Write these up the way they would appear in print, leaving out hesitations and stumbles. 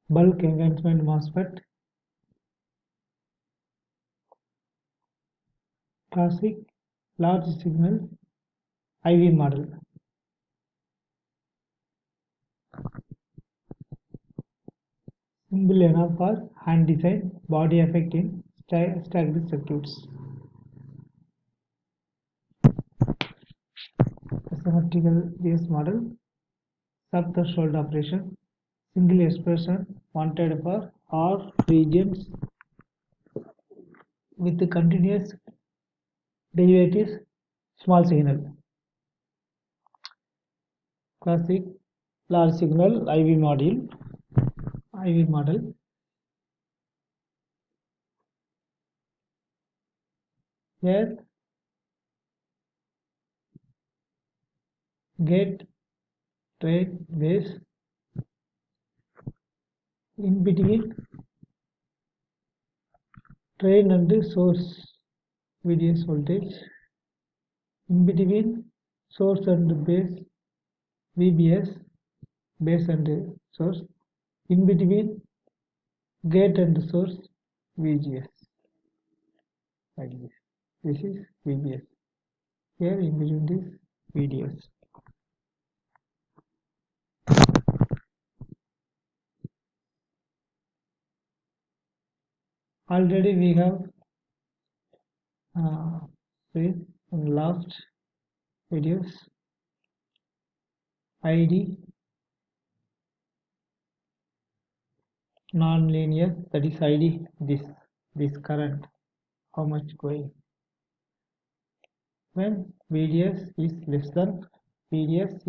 bulk enhancement MOSFET, classic large signal IV model. Simple enough for hand design, body effect in stacked circuits. Asymmetrical DS model, sub-threshold operation, single expression wanted for all regions with the continuous derivatives, small signal. Classic large signal IV model. Here gate, drain, base, in between drain and source VDS voltage, in between source and base VBS, base and source, in between gate and source VGS, like this. This is VBS. Here in between this VDS. Already we have seen in last videos ID non-linear, that is ID this current, how much going. When VDS is less than VDS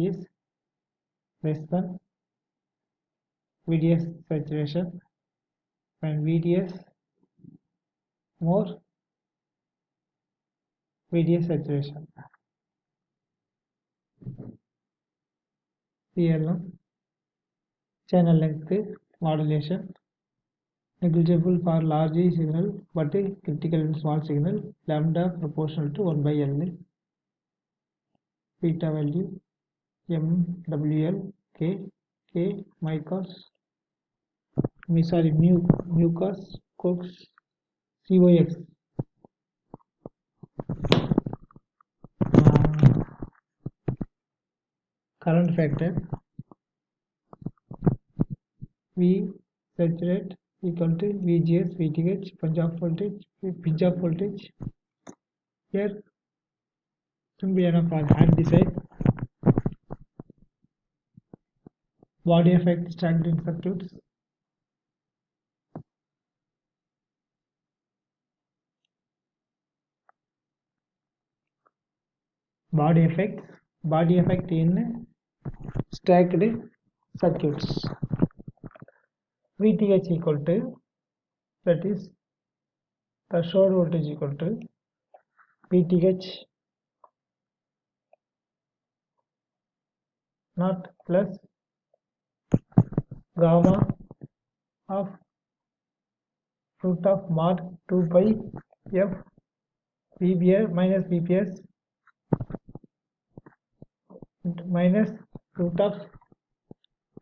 saturation, when VDS more VDS saturation. PLM channel length modulation negligible for large signal but critical in small signal, lambda proportional to 1 by L, beta value MWL K mu cos COX current factor V saturate equal to VGS VTH pinch off voltage. Here simple enough for hand design, body effect stacked in circuits. Body effect in stacked circuits. VTH equal to, that is threshold voltage equal to VTH not plus gamma of root of mod 2 pi f VBS minus VPS minus root of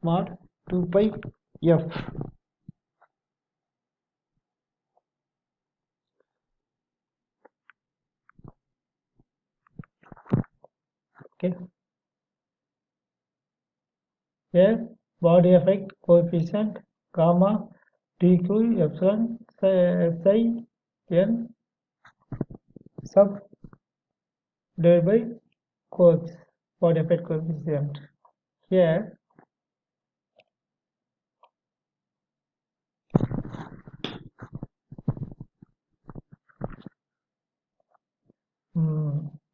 mod 2 pi f. Okay. Here body effect coefficient gamma dq epsilon psi n sub divided by coefs, body effect coefficient. Here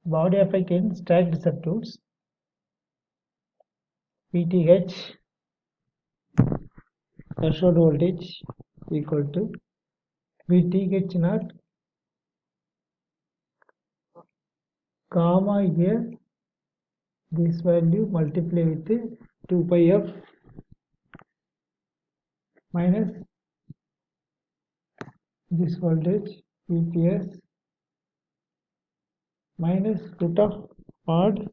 body effect in stacked circuits, VTH threshold voltage equal to VTH naught gamma here, this value multiply with 2 pi f minus this voltage VPS minus root of mod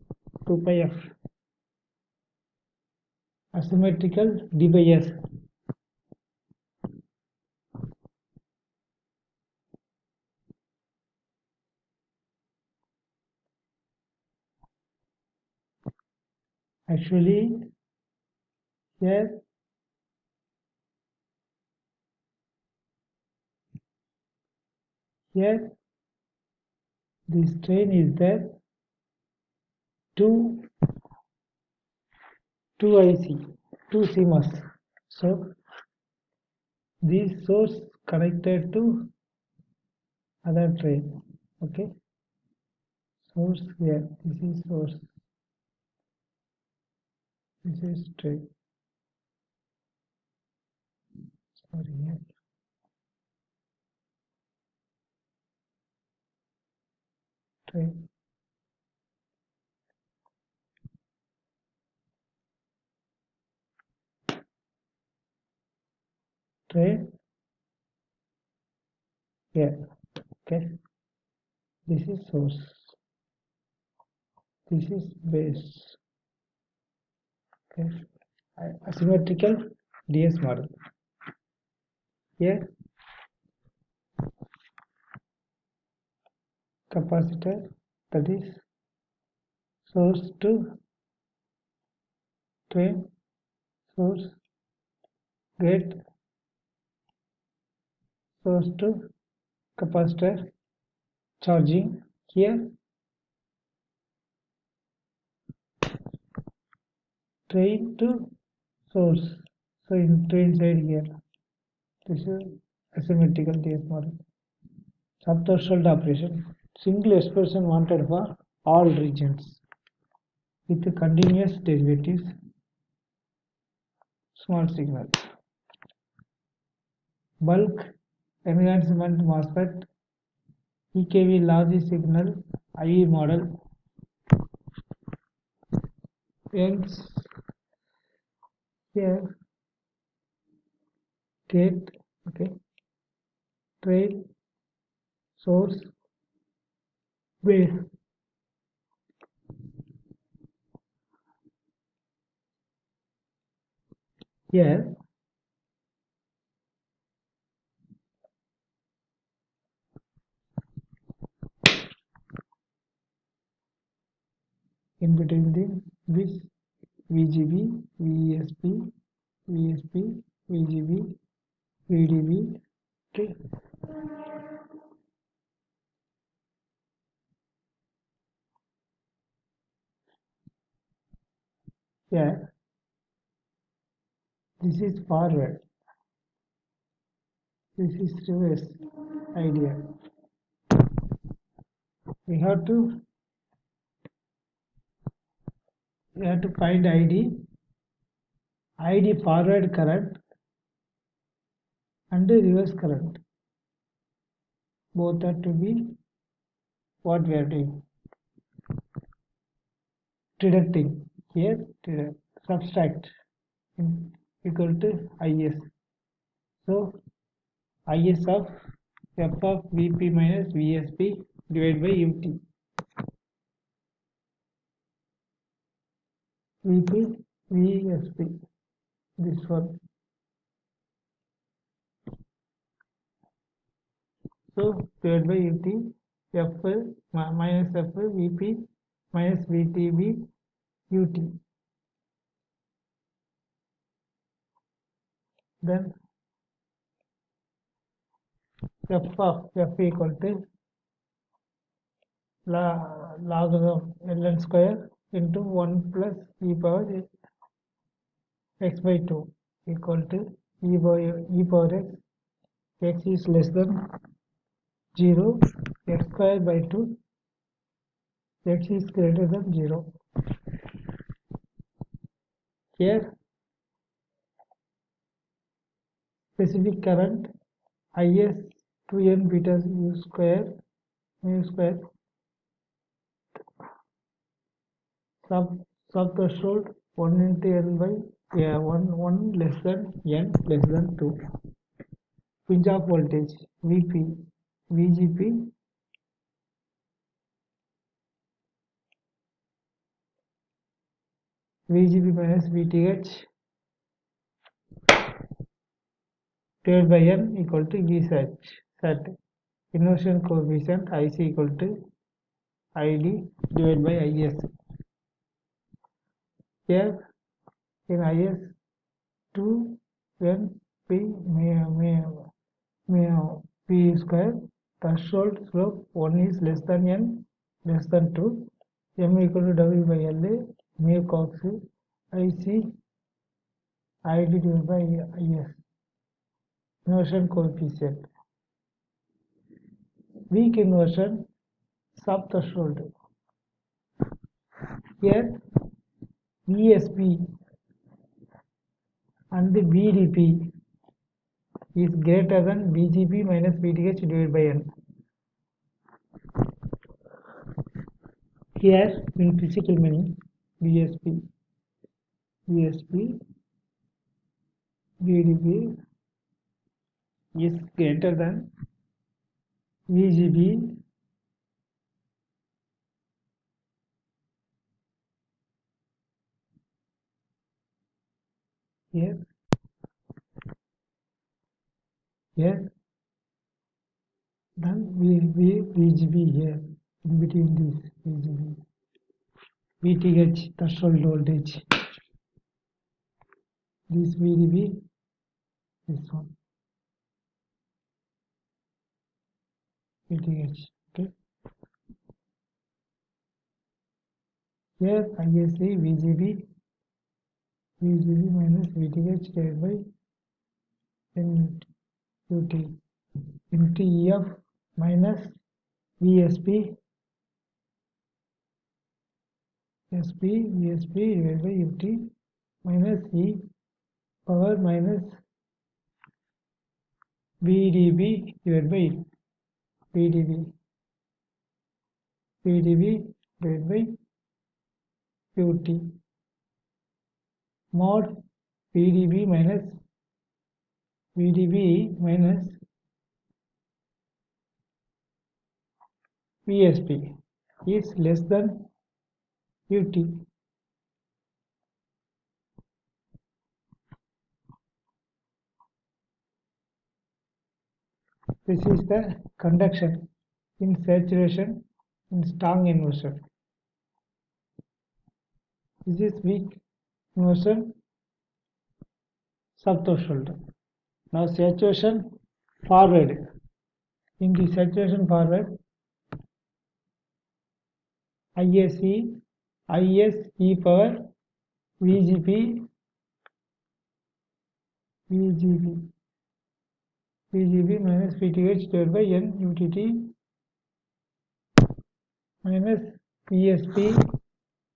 2 pi f, asymmetrical D by S. Actually, here this train is there, two IC, two CMOS. So this source connected to other train. Okay, source here. This is source. This is train. Sorry, here. Train. Train here. Okay, this is source. This is base. Okay, asymmetrical DS model. Here capacitor, that is source to train, source gate, source to capacitor charging. Here train to source. So in train side here, this is asymmetrical DS model. Sub-threshold operation. Single expression wanted for all regions with continuous derivatives. Small signal. Bulk enhancement MOSFET. EKV large signal IE model. Ends here. Gate. Okay. Train. Source. Base. Here in between this VGB, VESP, VSP, VGB, VDB. Okay. Here this is forward, this is reverse idea. We have to find ID forward current and reverse current. Both are to be what we are doing. Deducting here, subtract equal to IS. So IS of F of Vp minus VSP divided by UT. Vp, VSP, this one. So divided by UT, F minus F Vp minus VTB UT. Then F of F equal to log of ln square into 1 plus e power x by 2 equal to e power x. X is less than 0, x square by 2, x is greater than 0. Here specific current is 2n beta u square mu square sub threshold 1 into n by 1 less than n less than 2. Pinch off voltage Vp, VGP, VGP minus VTH divided by n equal to E sat. Inversion coefficient IC equal to ID divided by IS. Here in IS 2 n p p square threshold slope 1 is less than n less than 2 m equal to w by l mu cox ic I divided by is inversion coefficient weak inversion sub threshold. Here VSP and the VDP is greater than VGP minus VTH divided by n. Here in physical meaning VSP, VDP is greater than VGB here then VGB here in between this VGB VTH threshold voltage, this VDB, this one VTH. Okay, here ISC VGB minus VTH divided by n UT into EF minus VSP VSP divided by UT minus E power minus VDB divided by VDB divided by UT mod VDB minus VSP is less than UT. This is the conduction in saturation in strong inversion. This is weak inversion subthreshold. Now saturation forward. In the saturation forward, ISE power VGB minus VTH divided by n UTT minus VSP.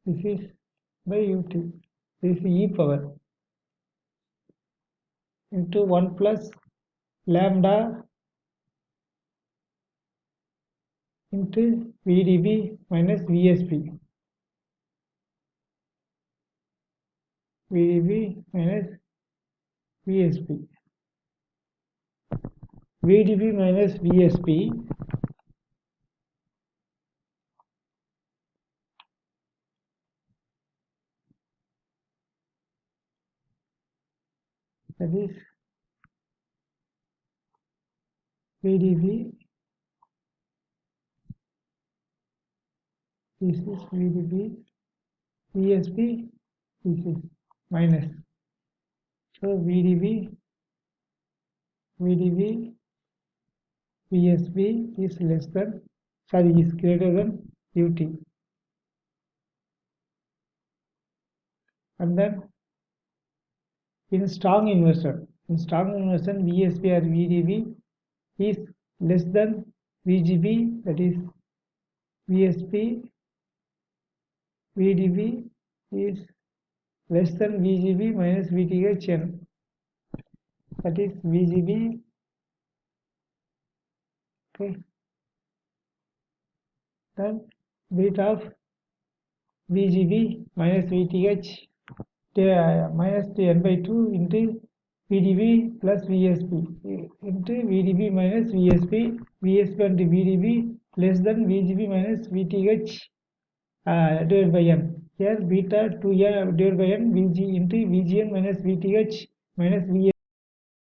This is by UT. This is E power into 1 plus lambda into VDB minus VSP. VDB minus VSP. VDB minus VSP that is VDB, this is VDB, VSP, this is minus. So VDB, VSP is less than, is greater than UT. And then in strong inversion, VSP or VDB is less than VGB, that is VSP, VDB is less than VGB minus VTHN, that is VGB. Okay, then bit of VGB minus VTH minus n by 2 into VDB plus VSP into VDB minus VSP and VDB less than VGB minus VTH divided by n. Here beta 2 divided by n VG into VGN minus VTH minus VSP.